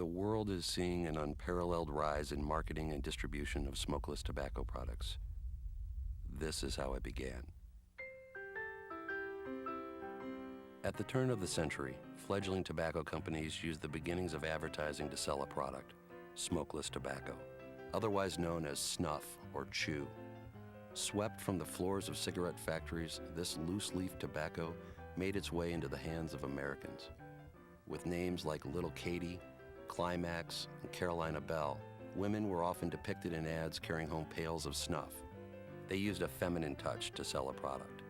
The world is seeing an unparalleled rise in marketing and distribution of smokeless tobacco products. This is how it began. At the turn of the century, fledgling tobacco companies used the beginnings of advertising to sell a product, smokeless tobacco, otherwise known as snuff or chew. Swept from the floors of cigarette factories, this loose-leaf tobacco made its way into the hands of Americans. With names like Little Katie, Climax, and Carolina Belle, women were often depicted in ads carrying home pails of snuff. They used a feminine touch to sell a product.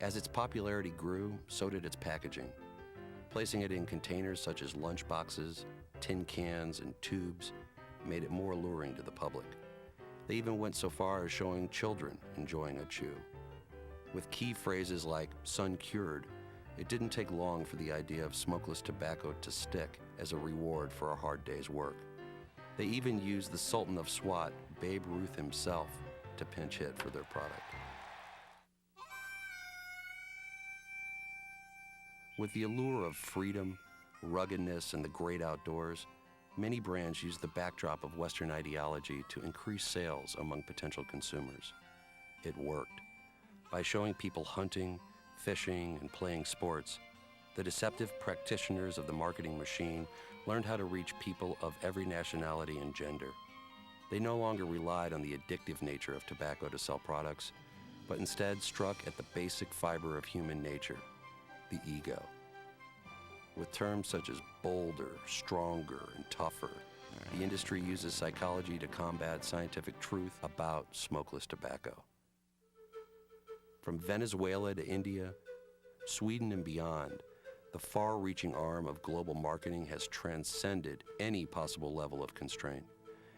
As its popularity grew, so did its packaging. Placing it in containers such as lunch boxes, tin cans, and tubes made it more alluring to the public. They even went so far as showing children enjoying a chew. With key phrases like "sun cured," it didn't take long for the idea of smokeless tobacco to stick as a reward for a hard day's work. They even used the Sultan of SWAT, Babe Ruth himself, to pinch hit for their product. With the allure of freedom, ruggedness, and the great outdoors, many brands use the backdrop of Western ideology to increase sales among potential consumers. It worked. By showing people hunting, fishing, and playing sports, the deceptive practitioners of the marketing machine learned how to reach people of every nationality and gender. They no longer relied on the addictive nature of tobacco to sell products, but instead struck at the basic fiber of human nature, the ego. With terms such as bolder, stronger, and tougher, the industry uses psychology to combat scientific truth about smokeless tobacco. From Venezuela to India, Sweden and beyond, the far-reaching arm of global marketing has transcended any possible level of constraint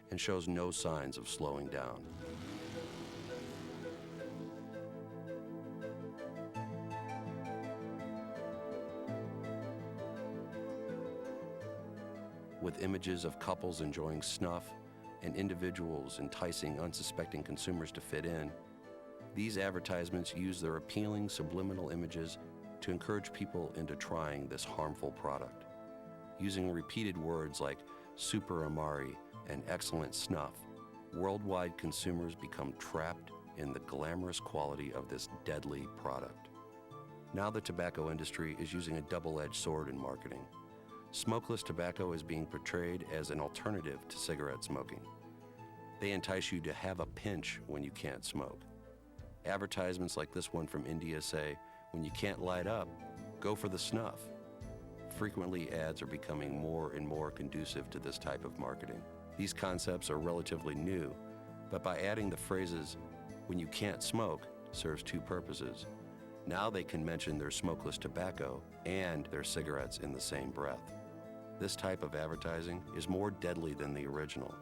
and shows no signs of slowing down. With images of couples enjoying snuff and individuals enticing unsuspecting consumers to fit in, these advertisements use their appealing subliminal images to encourage people into trying this harmful product. Using repeated words like super amari and excellent snuff, worldwide consumers become trapped in the glamorous quality of this deadly product. Now the tobacco industry is using a double-edged sword in marketing. Smokeless tobacco is being portrayed as an alternative to cigarette smoking. They entice you to have a pinch when you can't smoke. Advertisements like this one from India say, when you can't light up, go for the snuff. Frequently, ads are becoming more and more conducive to this type of marketing. These concepts are relatively new, but by adding the phrases, when you can't smoke, serves two purposes. Now they can mention their smokeless tobacco and their cigarettes in the same breath. This type of advertising is more deadly than the original.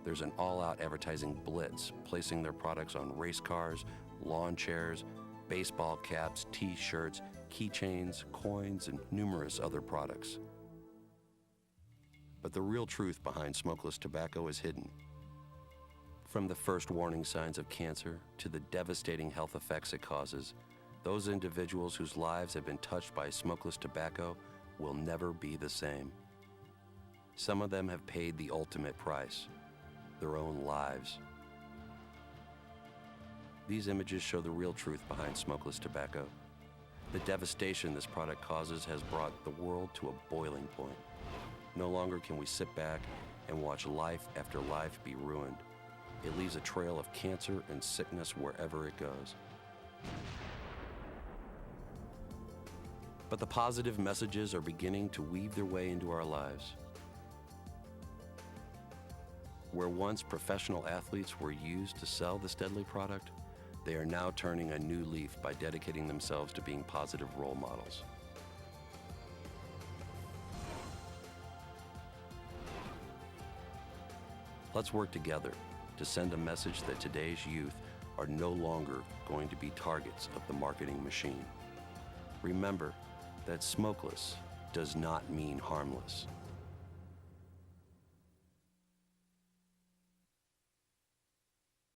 There's an all-out advertising blitz, placing their products on race cars, lawn chairs, baseball caps, t-shirts, keychains, coins, and numerous other products. But the real truth behind smokeless tobacco is hidden. From the first warning signs of cancer to the devastating health effects it causes, those individuals whose lives have been touched by smokeless tobacco will never be the same. Some of them have paid the ultimate price, their own lives. These images show the real truth behind smokeless tobacco. The devastation this product causes has brought the world to a boiling point. No longer can we sit back and watch life after life be ruined. It leaves a trail of cancer and sickness wherever it goes. But the positive messages are beginning to weave their way into our lives. Where once professional athletes were used to sell this deadly product, they are now turning a new leaf by dedicating themselves to being positive role models. Let's work together to send a message that today's youth are no longer going to be targets of the marketing machine. Remember that smokeless does not mean harmless.